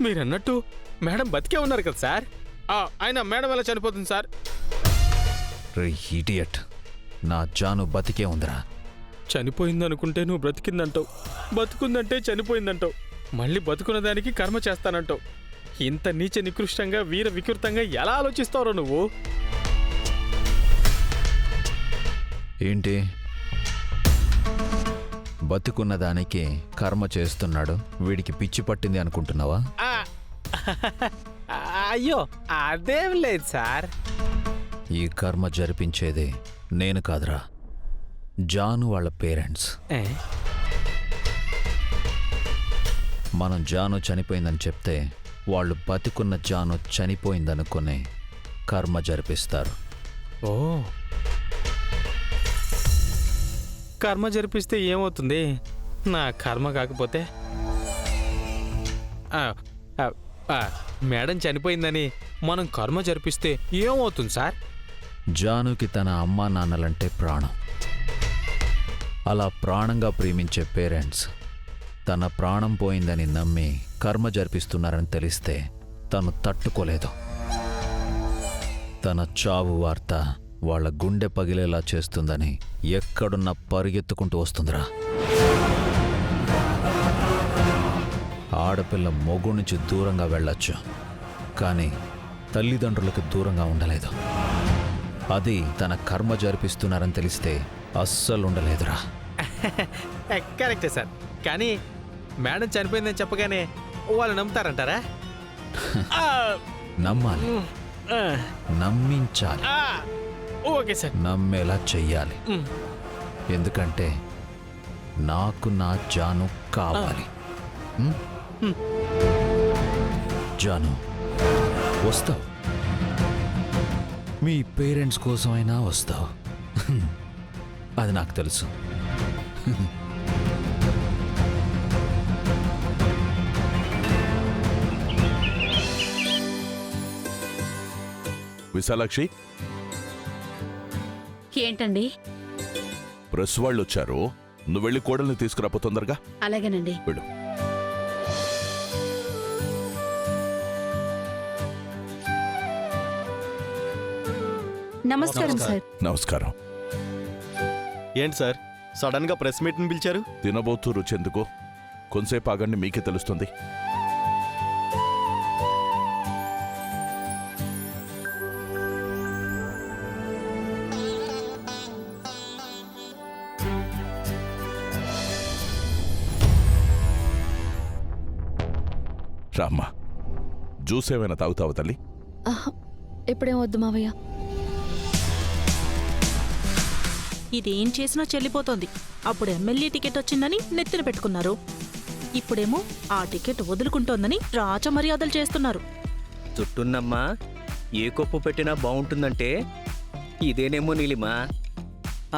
మీరన్నట్టు మేడం బతికే ఉన్నారు కదా సార్. ఆయన మేడం ఎలా చనిపోతుంది సార్? రే ఇడియట్, నా జాను బతికే ఉందిరా. చనిపోయిందనుకుంటే నువ్వు బ్రతికిందంటావు, బతుకుందంటే చనిపోయిందంటావు, మళ్ళీ బతుకున్న దానికి కర్మ చేస్తానంటావు. ఇంత నీచ నికృష్టంగా వీర వికృతంగా ఎలా ఆలోచిస్తావురో నువ్వు? ఏంటి బతుకున్న దానికి కర్మ చేస్తున్నాడు, వీడికి పిచ్చి పట్టింది అనుకుంటున్నావా? అయ్యో అదేం లేదు సార్. ఈ కర్మ జరిపించేది నేను కాదురా, జాను వాళ్ళ పేరెంట్స్. మనం జాను చనిపోయిందని చెప్తే వాళ్ళు బతికున్న జాను చనిపోయిందనుకుని కర్మ జరిపిస్తారు. ఓ, కర్మ జరిపిస్తే ఏమవుతుంది? నా కర్మ కాకపోతే మేడం చనిపోయిందని మనం కర్మ జరిపిస్తే ఏమవుతుంది సార్? జానుకి తన అమ్మా నాన్నలంటే ప్రాణం. అలా ప్రాణంగా ప్రేమించే పేరెంట్స్ తన ప్రాణం పోయిందని నమ్మి కర్మ జరిపిస్తున్నారని తెలిస్తే తను తట్టుకోలేదు. తన చావు వార్త వాళ్ళ గుండె పగిలేలా చేస్తుందని ఎక్కడున్నా పరిగెత్తుకుంటూ వస్తుందిరా. ఆడపిల్ల మొగ్గు నుంచి దూరంగా వెళ్ళొచ్చు, కానీ తల్లిదండ్రులకు దూరంగా ఉండలేదు. అది తన కర్మ జరిపిస్తున్నారని తెలిస్తే అస్సలు ఉండలేదురా. కరెక్టే సార్, కానీ మేడం చనిపోయిందని చెప్పగానే వాళ్ళు నమ్ముతారంటారా? నమ్మాలి, నమ్మించాలి, ఓకే సార్, నమ్మేలా చెయ్యాలి. ఎందుకంటే నాకు నా జాను కావాలి. జాను, వస్తావు, మీ పేరెంట్స్ కోసమైనా వస్తావు, అది నాకు తెలుసు. విశాలాక్షి, ఏంటండి? ప్రెస్ వాళ్ళు వచ్చారు, నువ్వు వెళ్ళి కోడల్ని తీసుకురాపో తొందరగా. అలాగేనండి. వెళ్ళు. నమస్కారం సార్. నమస్కారం. ఏంటి సార్ సడన్ గా ప్రెస్ మీట్ని పిలిచారు? తినబోతూ రుచెందుకు, కొంతసేపు ఆగండి, మీకే తెలుస్తుంది. రామ్మా, జ్యూస్ ఏమైనా తాగుతావా తల్లి? ఇప్పుడేం వద్దు మావయ్య. ఇదేం చేసినా చెల్లిపోతోంది. అప్పుడు ఎమ్మెల్యే టికెట్ వచ్చిందని నెత్తిన పెట్టుకున్నారు, ఇప్పుడేమో ఆ టికెట్ వదులుకుంటోందని రాచమర్యాదలు చేస్తున్నారు. చుట్టున్నమ్మా ఏ కొప్పు పెట్టినా బాగుంటుందంటే ఇదేనేమో నీలిమా.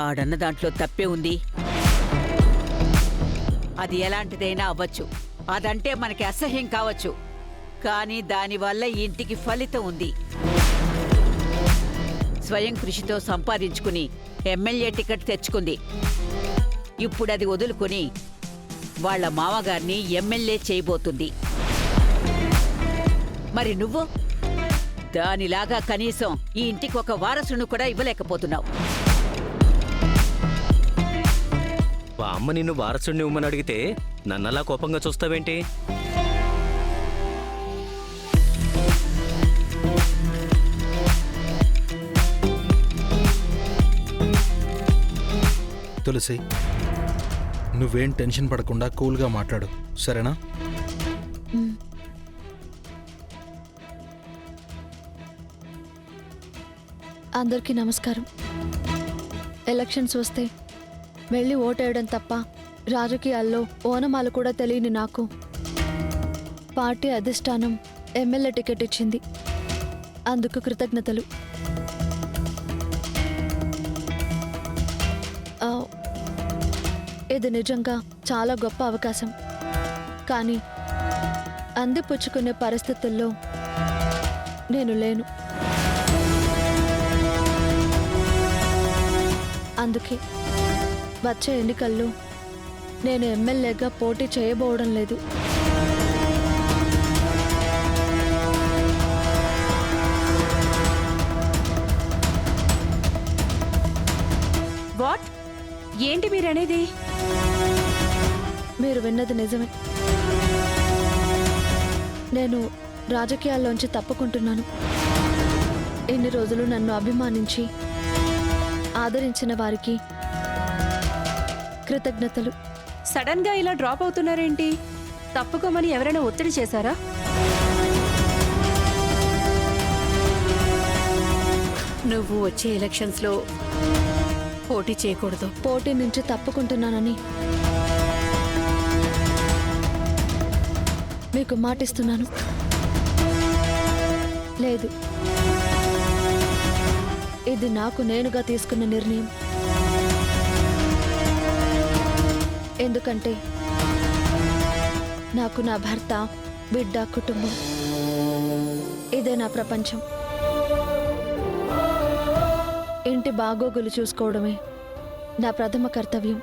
ఆడన్న దాంట్లో తప్పే ఉంది. అది ఎలాంటిదైనా అవ్వచ్చు, అదంటే మనకి అసహ్యం కావచ్చు, కానీ దానివల్ల ఇంటికి ఫలితం ఉంది. స్వయం కృషితో సంపాదించుకుని ఎమ్మెల్యే టికెట్ తెచ్చుకుంది. ఇప్పుడు అది వదులుకుని వాళ్ల మామగారిని ఎమ్మెల్యే చేయబోతుంది. మరి నువ్వు దానిలాగా కనీసం ఈ ఇంటికి ఒక వారసును కూడా ఇవ్వలేకపోతున్నావు. అమ్మ నిన్ను వారసుడిని ఇవ్వమని అడిగితే నన్నలా కోపంగా చూస్తావేంటి? తులసి, నువ్వేం టెన్షన్ పడకుండా కూల్గా మాట్లాడు, సరేనా? అందరికీ నమస్కారం. ఎలక్షన్స్ వస్తే వెళ్ళి ఓటేయడం తప్ప రాజకీయాల్లో ఓనమాలు కూడా తెలియని నాకు పార్టీ అధిష్టానం ఎమ్మెల్యే టికెట్ ఇచ్చింది. అందుకు కృతజ్ఞతలు. ఇది నిజంగా చాలా గొప్ప అవకాశం, కానీ అందిపుచ్చుకునే పరిస్థితుల్లో నేను లేను. అందుకే వచ్చే ఎన్నికల్లో నేను ఎమ్మెల్యేగా పోటీ చేయబోవడం లేదు. మీరనేది? మీరు విన్నది నిజమే. నేను రాజకీయాల్లోంచి తప్పుకుంటున్నాను. ఇన్ని రోజులు నన్ను అభిమానించి ఆదరించిన వారికి కృతజ్ఞతలు. సడన్ గా ఇలా డ్రాప్ అవుతున్నారేంటి? తప్పుకోమని ఎవరైనా ఒత్తిడి చేశారా? నువ్వు వచ్చే ఎలక్షన్స్లో పోటీ చేయకూడదు. పోటీ నుంచి తప్పుకుంటున్నానని మీకు మాటిస్తున్నాను. లేదు, ఇది నాకు నేనుగా తీసుకున్న నిర్ణయం. ఎందుకంటే నాకు నా భర్త, బిడ్డ, కుటుంబం ఇదే నా ప్రపంచం. ఇంటి బాగోగులు చూసుకోవడమే నా ప్రథమ కర్తవ్యం.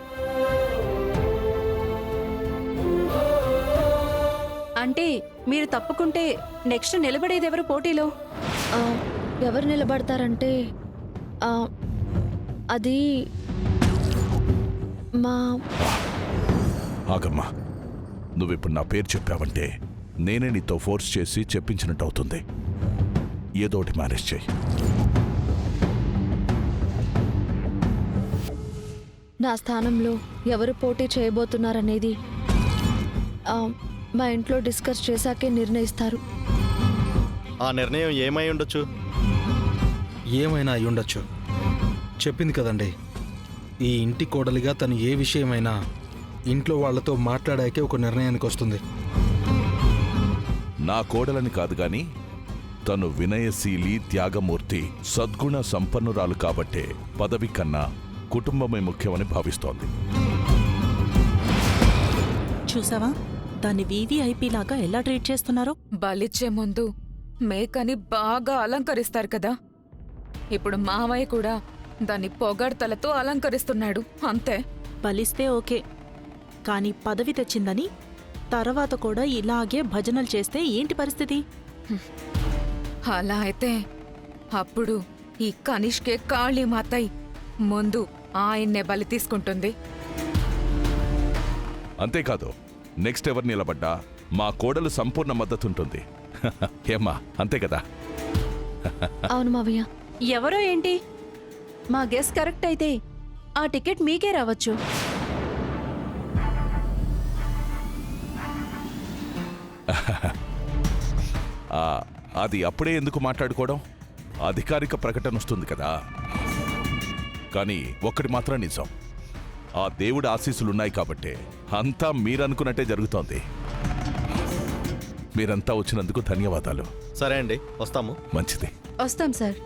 అంటే మీరు తప్పుకుంటే నెక్స్ట్ నిలబడేది ఎవరు పోటీలో? ఎవరు నిలబడతారంటే అది మా ఆగమ్మా, నువ్విప్పుడు నా పేరు చెప్పావంటే నేనే నీతో ఫోర్స్ చేసి చెప్పించినట్టు అవుతుంది. ఏదోటి మేనేజ్ చేయి. నా స్థానంలో ఎవరు పోటీ చేయబోతున్నారనేది మా ఇంట్లో డిస్కస్ చేశాకే నిర్ణయిస్తారు. ఆ నిర్ణయం ఏమై ఉండొచ్చు? ఏమైనా అయ్యుండొచ్చు. చెప్పింది కదండి, ఈ ఇంటి కోడలిగా తను ఏ విషయమైనా ఇంట్లో వాళ్లతో మాట్లాడాకే ఒక నిర్ణయానికి వస్తుంది. నా కోడలని కాదు గాని తను వినయశీలి, త్యాగమూర్తి, సద్గుణ సంపన్నురాలు కాబట్టే పదవి కన్నా కుటుంబమే ముఖ్యమని భావిస్తోంది. చూసావా దాన్ని వీవీఐపీ లాగా ఎలా ట్రీట్ చేస్తున్నారో? బలిచ్చే ముందు మేకని బాగా అలంకరిస్తారు కదా, ఇప్పుడు మామయ్య కూడా దాన్ని పొగడ్తలతో అలంకరిస్తున్నాడు. అంతే. బలిస్తే ఓకే, కానీ పదవి తెచ్చిందని తర్వాత కూడా ఇలాగే భజనలు చేస్తే ఏంటి పరిస్థితి? అలా అయితే అప్పుడు ఈ కనిష్కే కాళీమాతయ్ ముందు ఆయన్నే బలి తీసుకుంటుంది. అంతేకాదు, నెక్స్ట్ ఎవరు నిలబడ్డా మా కోడలు సంపూర్ణ మద్దతుంటుంది. ఏమ్మా, అంతే కదా? అవును మావయ్య. ఎవరో ఏంటి, మా గెస్ కరెక్ట్ అయితే ఆ టికెట్ మీకే రావచ్చు. అది అప్పుడే ఎందుకు మాట్లాడుకోవడం? అధికారిక ప్రకటన వస్తుంది కదా. కానీ ఒక్కటి మాత్రం నిజం, ఆ దేవుడి ఆశీస్సులున్నాయి కాబట్టే అంతా మీరనుకున్నట్టే జరుగుతోంది. మీరంతా వచ్చినందుకు ధన్యవాదాలు. సరే అండి, వస్తాము. మంచిది. వస్తాం సార్.